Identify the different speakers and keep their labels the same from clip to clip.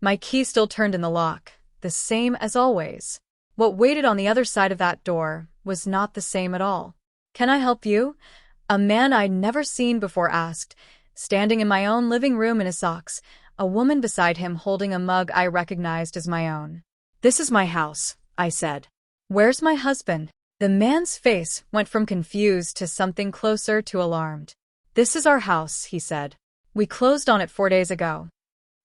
Speaker 1: My key still turned in the lock, the same as always. What waited on the other side of that door was not the same at all. "Can I help you?" a man I'd never seen before asked, standing in my own living room in his socks, a woman beside him holding a mug I recognized as my own. "This is my house," I said. "Where's my husband?" The man's face went from confused to something closer to alarmed. "This is our house," he said. "We closed on it 4 days ago."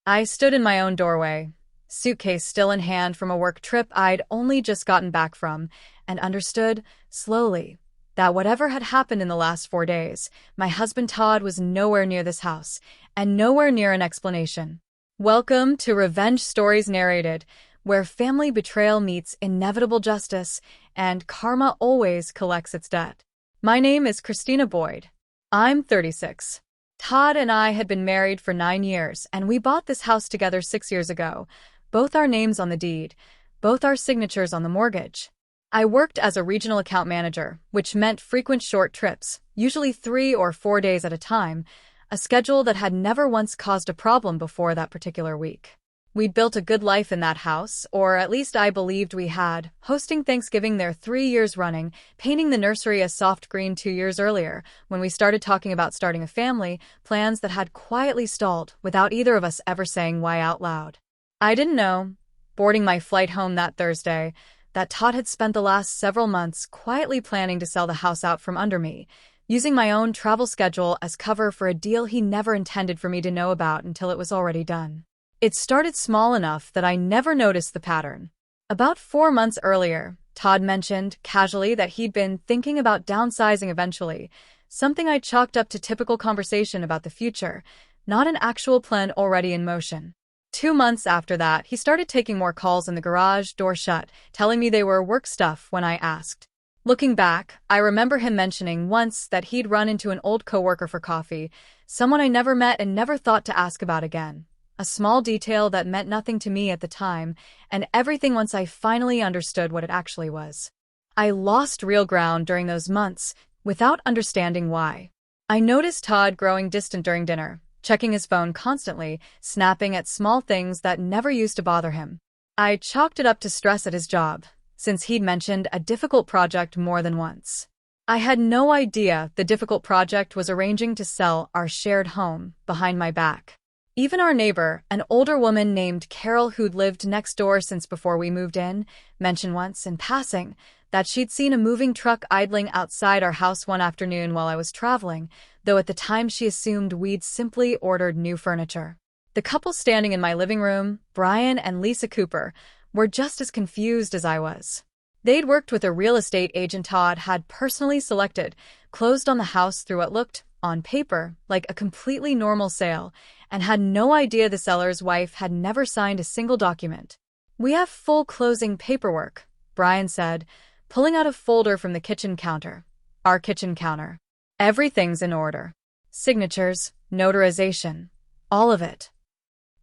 Speaker 1: I stood in my own doorway, suitcase still in hand from a work trip I'd only just gotten back from, and understood, slowly, that whatever had happened in the last 4 days, my husband Todd was nowhere near this house, and nowhere near an explanation. Welcome to Revenge Stories Narrated, where family betrayal meets inevitable justice, and karma always collects its debt. My name is Christina Boyd. I'm 36. Todd and I had been married for 9 years, and we bought this house together 6 years ago. Both our names on the deed, both our signatures on the mortgage. I worked as a regional account manager, which meant frequent short trips, usually 3 or 4 days at a time, a schedule that had never once caused a problem before that particular week. We'd built a good life in that house, or at least I believed we had, hosting Thanksgiving there 3 years running, painting the nursery a soft green 2 years earlier, when we started talking about starting a family, plans that had quietly stalled without either of us ever saying why out loud. I didn't know, boarding my flight home that Thursday, that Todd had spent the last several months quietly planning to sell the house out from under me, using my own travel schedule as cover for a deal he never intended for me to know about until it was already done. It started small enough that I never noticed the pattern. About 4 months earlier, Todd mentioned, casually, that he'd been thinking about downsizing eventually, something I chalked up to typical conversation about the future, not an actual plan already in motion. 2 months after that, he started taking more calls in the garage, door shut, telling me they were work stuff when I asked. Looking back, I remember him mentioning once that he'd run into an old coworker for coffee, someone I never met and never thought to ask about again. A small detail that meant nothing to me at the time, and everything once I finally understood what it actually was. I lost real ground during those months, without understanding why. I noticed Todd growing distant during dinner, checking his phone constantly, snapping at small things that never used to bother him. I chalked it up to stress at his job, since he'd mentioned a difficult project more than once. I had no idea the difficult project was arranging to sell our shared home behind my back. Even our neighbor, an older woman named Carol who'd lived next door since before we moved in, mentioned once, in passing, that she'd seen a moving truck idling outside our house one afternoon while I was traveling, though at the time she assumed we'd simply ordered new furniture. The couple standing in my living room, Brian and Lisa Cooper, were just as confused as I was. They'd worked with a real estate agent Todd had personally selected, closed on the house through what looked, on paper, like a completely normal sale, and had no idea the seller's wife had never signed a single document. "We have full closing paperwork," Brian said, pulling out a folder from the kitchen counter. Our kitchen counter. "Everything's in order. Signatures, notarization, all of it."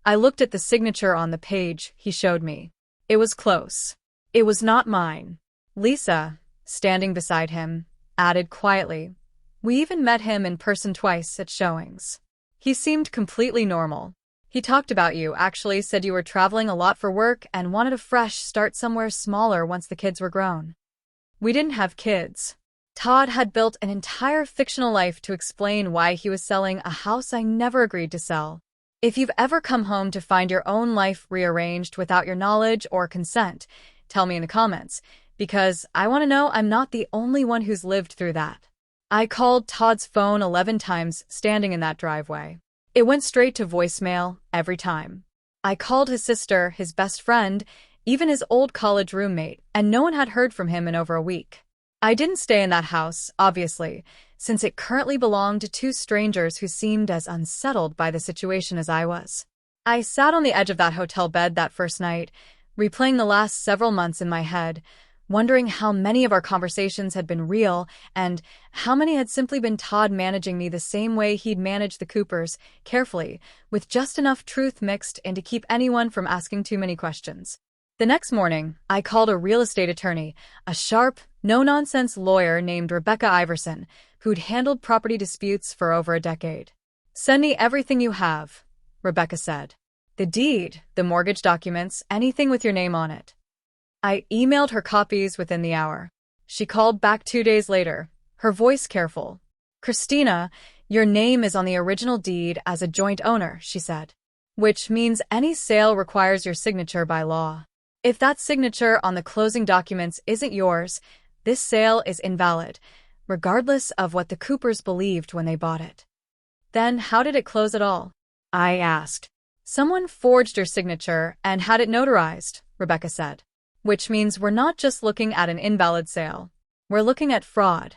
Speaker 1: I looked at the signature on the page he showed me. It was close. It was not mine. Lisa, standing beside him, added quietly, "We even met him in person twice at showings. He seemed completely normal. He talked about you, actually said you were traveling a lot for work and wanted a fresh start somewhere smaller once the kids were grown." We didn't have kids. Todd had built an entire fictional life to explain why he was selling a house I never agreed to sell. If you've ever come home to find your own life rearranged without your knowledge or consent, tell me in the comments, because I want to know I'm not the only one who's lived through that. I called Todd's phone 11 times standing in that driveway. It went straight to voicemail every time. I called his sister, his best friend, even his old college roommate, and no one had heard from him in over a week. I didn't stay in that house, obviously, since it currently belonged to 2 strangers who seemed as unsettled by the situation as I was. I sat on the edge of that hotel bed that first night, replaying the last several months in my head, wondering how many of our conversations had been real and how many had simply been Todd managing me the same way he'd managed the Coopers, carefully, with just enough truth mixed in to keep anyone from asking too many questions. The next morning, I called a real estate attorney, a sharp, no-nonsense lawyer named Rebecca Iverson, who'd handled property disputes for over a decade. "Send me everything you have," Rebecca said. The deed, the mortgage documents, anything with your name on it. I emailed her copies within the hour. She called back 2 days later, her voice careful. Christina, your name is on the original deed as a joint owner, she said. Which means any sale requires your signature by law. If that signature on the closing documents isn't yours, this sale is invalid, regardless of what the Coopers believed when they bought it. Then how did it close at all? I asked. Someone forged your signature and had it notarized, Rebecca said. Which means we're not just looking at an invalid sale. We're looking at fraud.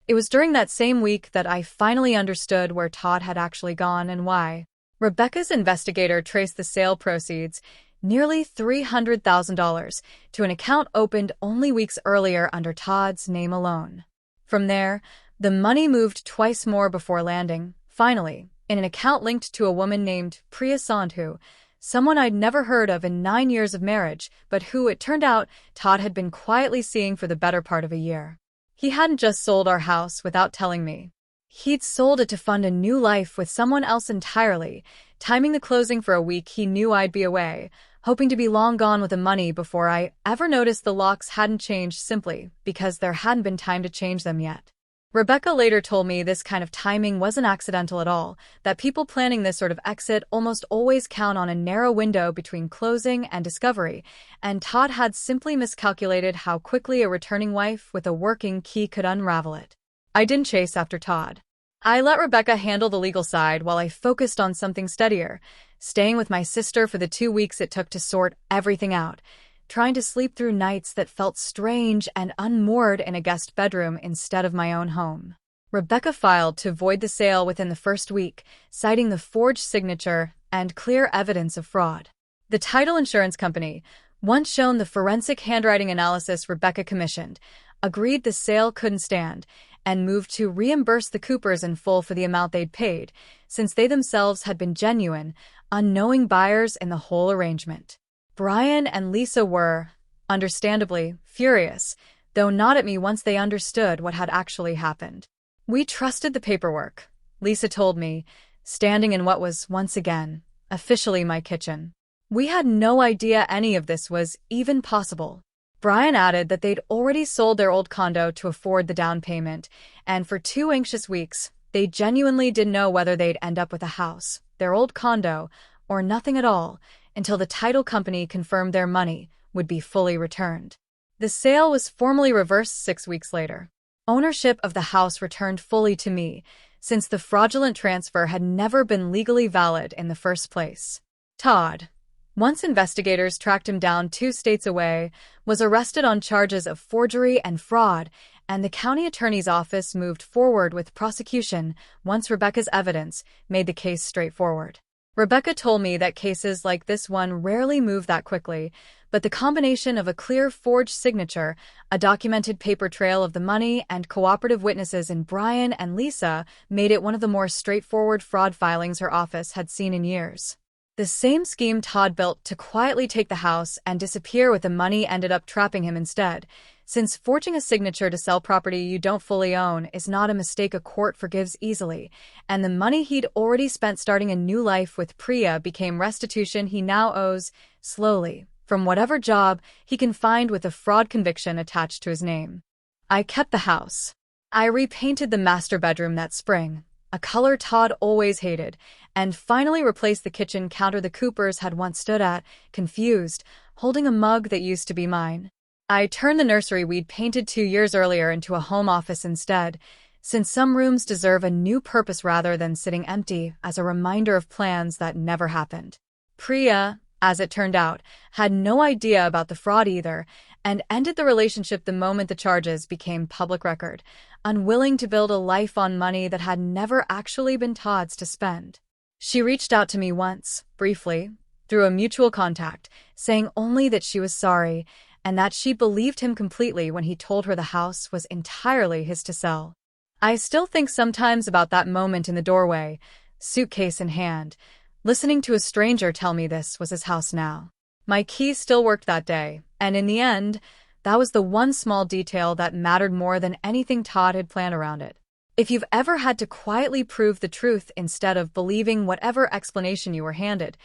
Speaker 1: It was during that same week that I finally understood where Todd had actually gone and why. Rebecca's investigator traced the sale proceeds, nearly $300,000, to an account opened only weeks earlier under Todd's name alone. From there, the money moved twice more before landing, finally, in an account linked to a woman named Priya Sandhu, someone I'd never heard of in 9 years of marriage, but who, it turned out, Todd had been quietly seeing for the better part of a year. He hadn't just sold our house without telling me. He'd sold it to fund a new life with someone else entirely, timing the closing for a week he knew I'd be away, hoping to be long gone with the money before I ever noticed the locks hadn't changed simply because there hadn't been time to change them yet. Rebecca later told me this kind of timing wasn't accidental at all, that people planning this sort of exit almost always count on a narrow window between closing and discovery, and Todd had simply miscalculated how quickly a returning wife with a working key could unravel it. I didn't chase after Todd. I let Rebecca handle the legal side while I focused on something steadier, staying with my sister for the 2 weeks it took to sort everything out, trying to sleep through nights that felt strange and unmoored in a guest bedroom instead of my own home. Rebecca filed to void the sale within the first week, citing the forged signature and clear evidence of fraud. The title insurance company, once shown the forensic handwriting analysis Rebecca commissioned, agreed the sale couldn't stand and moved to reimburse the Coopers in full for the amount they'd paid, since they themselves had been genuine, unknowing buyers in the whole arrangement. Brian and Lisa were, understandably, furious, though not at me once they understood what had actually happened. We trusted the paperwork, Lisa told me, standing in what was, once again, officially my kitchen. We had no idea any of this was even possible. Brian added that they'd already sold their old condo to afford the down payment, and for 2 anxious weeks, they genuinely didn't know whether they'd end up with a house, their old condo, or nothing at all, until the title company confirmed their money would be fully returned. The sale was formally reversed 6 weeks later. Ownership of the house returned fully to me, since the fraudulent transfer had never been legally valid in the first place. Todd, once investigators tracked him down 2 states away, was arrested on charges of forgery and fraud, and the county attorney's office moved forward with prosecution once Rebecca's evidence made the case straightforward. Rebecca told me that cases like this one rarely move that quickly, but the combination of a clear forged signature, a documented paper trail of the money, and cooperative witnesses in Brian and Lisa made it one of the more straightforward fraud filings her office had seen in years. The same scheme Todd built to quietly take the house and disappear with the money ended up trapping him instead, since forging a signature to sell property you don't fully own is not a mistake a court forgives easily, and the money he'd already spent starting a new life with Priya became restitution he now owes, slowly, from whatever job he can find with a fraud conviction attached to his name. I kept the house. I repainted the master bedroom that spring, a color Todd always hated, and finally replaced the kitchen counter the Coopers had once stood at, confused, holding a mug that used to be mine. I turned the nursery we'd painted 2 years earlier into a home office instead, since some rooms deserve a new purpose rather than sitting empty as a reminder of plans that never happened. Priya, as it turned out, had no idea about the fraud either, and ended the relationship the moment the charges became public record, unwilling to build a life on money that had never actually been Todd's to spend. She reached out to me once, briefly, through a mutual contact, saying only that she was sorry, and that she believed him completely when he told her the house was entirely his to sell. I still think sometimes about that moment in the doorway, suitcase in hand, listening to a stranger tell me this was his house now. My key still worked that day, and in the end, that was the one small detail that mattered more than anything Todd had planned around it. If you've ever had to quietly prove the truth instead of believing whatever explanation you were handed,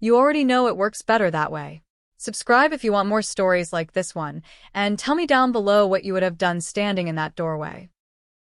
Speaker 1: You already know it works better that way. Subscribe if you want more stories like this one, and tell me down below what you would have done standing in that doorway.